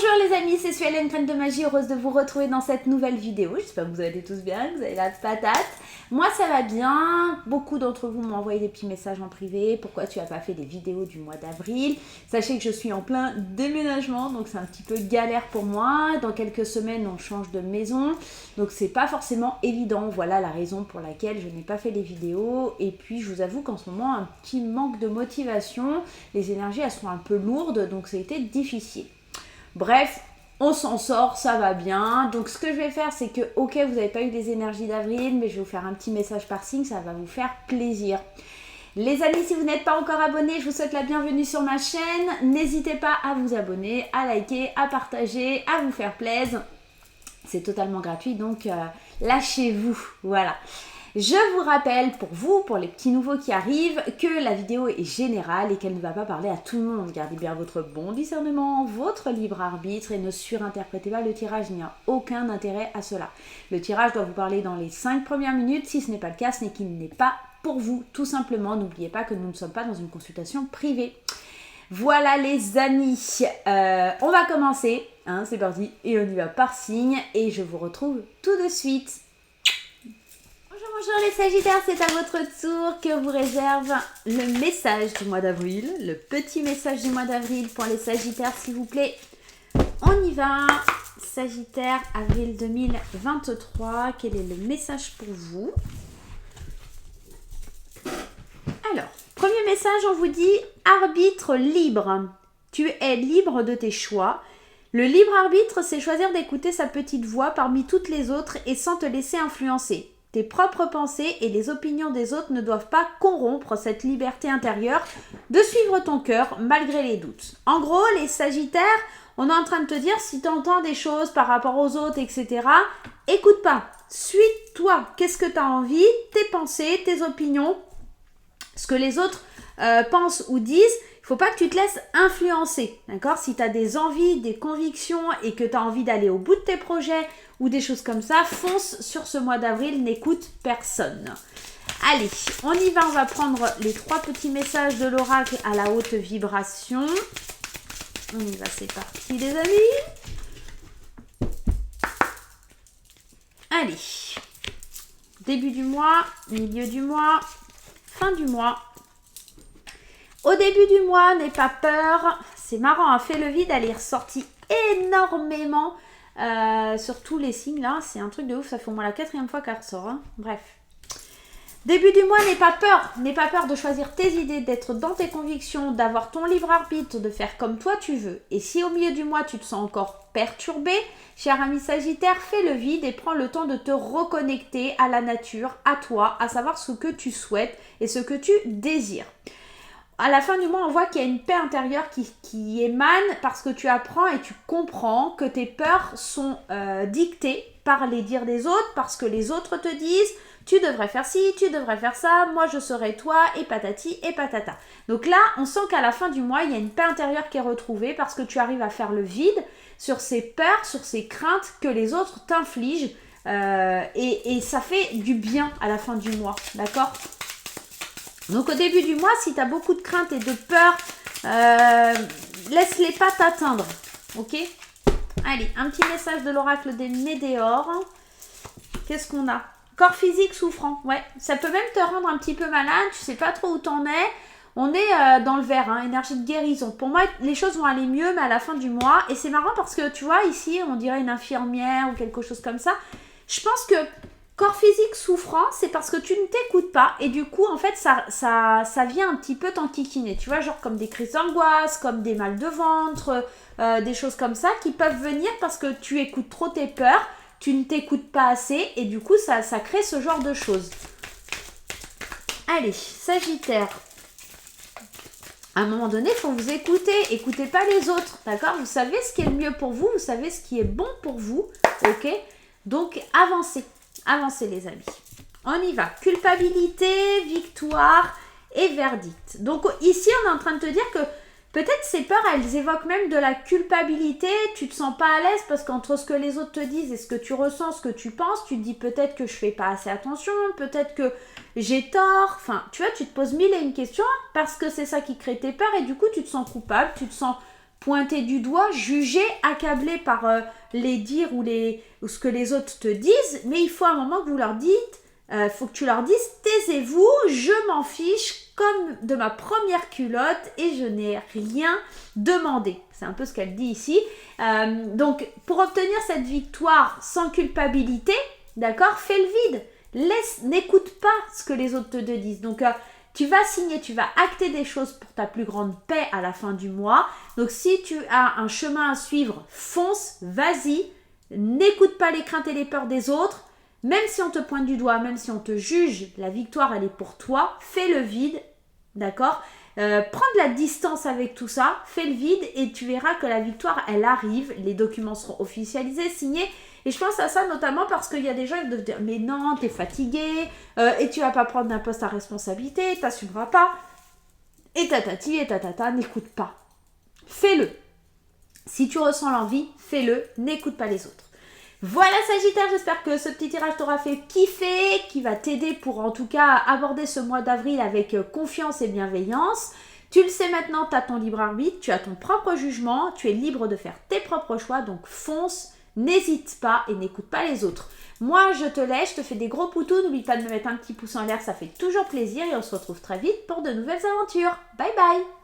Bonjour les amis, c'est Suelen, Graine de Magie, heureuse de vous retrouver dans cette nouvelle vidéo. J'espère que vous allez tous bien, que vous avez la patate. Moi ça va bien, beaucoup d'entre vous m'ont envoyé des petits messages en privé. Pourquoi tu n'as pas fait des vidéos du mois d'avril? Sachez que je suis en plein déménagement, donc c'est un petit peu galère pour moi. Dans quelques semaines on change de maison, donc c'est pas forcément évident. Voilà la raison pour laquelle je n'ai pas fait les vidéos. Et puis je vous avoue qu'en ce moment un petit manque de motivation. Les énergies elles sont un peu lourdes, donc ça a été difficile. Bref, on s'en sort, ça va bien. Donc ce que je vais faire, c'est que, ok, vous n'avez pas eu les énergies d'avril, mais je vais vous faire un petit message par signe, ça va vous faire plaisir. Les amis, si vous n'êtes pas encore abonnés, je vous souhaite la bienvenue sur ma chaîne. N'hésitez pas à vous abonner, à liker, à partager, à vous faire plaisir. C'est totalement gratuit, donc lâchez-vous, voilà. Je vous rappelle pour vous, pour les petits nouveaux qui arrivent, que la vidéo est générale et qu'elle ne va pas parler à tout le monde. Gardez bien votre bon discernement, votre libre arbitre et ne surinterprétez pas le tirage. Il n'y a aucun intérêt à cela. Le tirage doit vous parler dans les 5 premières minutes. Si ce n'est pas le cas, ce n'est qu'il n'est pas pour vous. Tout simplement, n'oubliez pas que nous ne sommes pas dans une consultation privée. Voilà les amis, on va commencer. Hein, c'est parti et on y va par signe et je vous retrouve tout de suite. Bonjour les Sagittaires, c'est à votre tour que vous réserve le message du mois d'avril, le petit message du mois d'avril pour les Sagittaires s'il vous plaît. On y va, Sagittaire, avril 2023, quel est le message pour vous? Alors, premier message, on vous dit arbitre libre. Tu es libre de tes choix. Le libre arbitre, c'est choisir d'écouter sa petite voix parmi toutes les autres et sans te laisser influencer. Tes propres pensées et les opinions des autres ne doivent pas corrompre cette liberté intérieure de suivre ton cœur malgré les doutes. En gros, les Sagittaires, on est en train de te dire si tu entends des choses par rapport aux autres, etc., écoute pas, suis-toi. Qu'est-ce que tu as envie? Tes pensées, tes opinions, ce que les autres pensent ou disent. Il ne faut pas que tu te laisses influencer, d'accord? Si tu as des envies, des convictions et que tu as envie d'aller au bout de tes projets ou des choses comme ça, fonce sur ce mois d'avril, n'écoute personne. Allez, on y va, on va prendre les 3 petits messages de l'oracle à la haute vibration. On y va, c'est parti les amis. Allez, début du mois, milieu du mois, fin du mois. Au début du mois, n'aie pas peur. C'est marrant, hein, fais le vide, elle est ressortie énormément sur tous les signes là. C'est un truc de ouf, ça fait au moins la 4e fois qu'elle ressort. Hein. Bref. Début du mois, n'aie pas peur. N'aie pas peur de choisir tes idées, d'être dans tes convictions, d'avoir ton libre arbitre, de faire comme toi tu veux. Et si au milieu du mois, tu te sens encore perturbé, cher ami Sagittaire, fais le vide et prends le temps de te reconnecter à la nature, à toi, à savoir ce que tu souhaites et ce que tu désires. À la fin du mois, on voit qu'il y a une paix intérieure qui émane parce que tu apprends et tu comprends que tes peurs sont dictées par les dires des autres, parce que les autres te disent « tu devrais faire ci, tu devrais faire ça, moi je serai toi, et patati et patata ». Donc là, on sent qu'à la fin du mois, il y a une paix intérieure qui est retrouvée parce que tu arrives à faire le vide sur ces peurs, sur ces craintes que les autres t'infligent et ça fait du bien à la fin du mois, d'accord ? Donc au début du mois, si tu as beaucoup de craintes et de peur, laisse-les pas t'atteindre, ok? Allez, un petit message de l'oracle des Médéors. Qu'est-ce qu'on a? Corps physique souffrant, ouais. Ça peut même te rendre un petit peu malade, tu sais pas trop où t'en es. On est dans le vert, hein, énergie de guérison. Pour moi, les choses vont aller mieux, mais à la fin du mois. Et c'est marrant parce que, tu vois, ici, on dirait une infirmière ou quelque chose comme ça. Je pense que corps physique souffrant, c'est parce que tu ne t'écoutes pas et du coup, en fait, ça vient un petit peu t'enquiquiner. Tu vois, genre comme des crises d'angoisse, comme des mal de ventre, des choses comme ça qui peuvent venir parce que tu écoutes trop tes peurs, tu ne t'écoutes pas assez et du coup, ça crée ce genre de choses. Allez, Sagittaire. À un moment donné, il faut vous écouter. Écoutez pas les autres, d'accord? Vous savez ce qui est le mieux pour vous, vous savez ce qui est bon pour vous, ok? Donc, avancez. Avancez les amis. On y va. Culpabilité, victoire et verdict. Donc ici, on est en train de te dire que peut-être ces peurs, elles évoquent même de la culpabilité. Tu te sens pas à l'aise parce qu'entre ce que les autres te disent et ce que tu ressens, ce que tu penses, tu te dis peut-être que je fais pas assez attention, peut-être que j'ai tort. Enfin, tu vois, tu te poses 1001 questions parce que c'est ça qui crée tes peurs et du coup, tu te sens coupable, tu te sens pointé du doigt, jugé, accablé par les dires ou ce que les autres te disent, mais il faut un moment que vous leur dites, faut que tu leur dises, taisez-vous, je m'en fiche comme de ma première culotte et je n'ai rien demandé. C'est un peu ce qu'elle dit ici. Donc, pour obtenir cette victoire sans culpabilité, d'accord, fais le vide. N'écoute pas ce que les autres te disent. Donc, tu vas signer, tu vas acter des choses pour ta plus grande paix à la fin du mois. Donc, si tu as un chemin à suivre, fonce, vas-y. N'écoute pas les craintes et les peurs des autres. Même si on te pointe du doigt, même si on te juge, la victoire, elle est pour toi. Fais le vide, d'accord ? Prends de la distance avec tout ça, fais le vide et tu verras que la victoire, elle arrive. Les documents seront officialisés, signés. Et je pense à ça notamment parce qu'il y a des gens qui doivent dire « Mais non, t'es fatigué et tu vas pas prendre d'un poste à responsabilité, t'assumeras pas. » Et tatati et tatata, n'écoute pas. Fais-le. Si tu ressens l'envie, fais-le, n'écoute pas les autres. Voilà Sagittaire, j'espère que ce petit tirage t'aura fait kiffer, qui va t'aider pour en tout cas aborder ce mois d'avril avec confiance et bienveillance. Tu le sais maintenant, tu as ton libre arbitre, tu as ton propre jugement, tu es libre de faire tes propres choix, donc fonce, n'hésite pas et n'écoute pas les autres. Moi je te laisse, je te fais des gros poutous, n'oublie pas de me mettre un petit pouce en l'air, ça fait toujours plaisir et on se retrouve très vite pour de nouvelles aventures. Bye bye.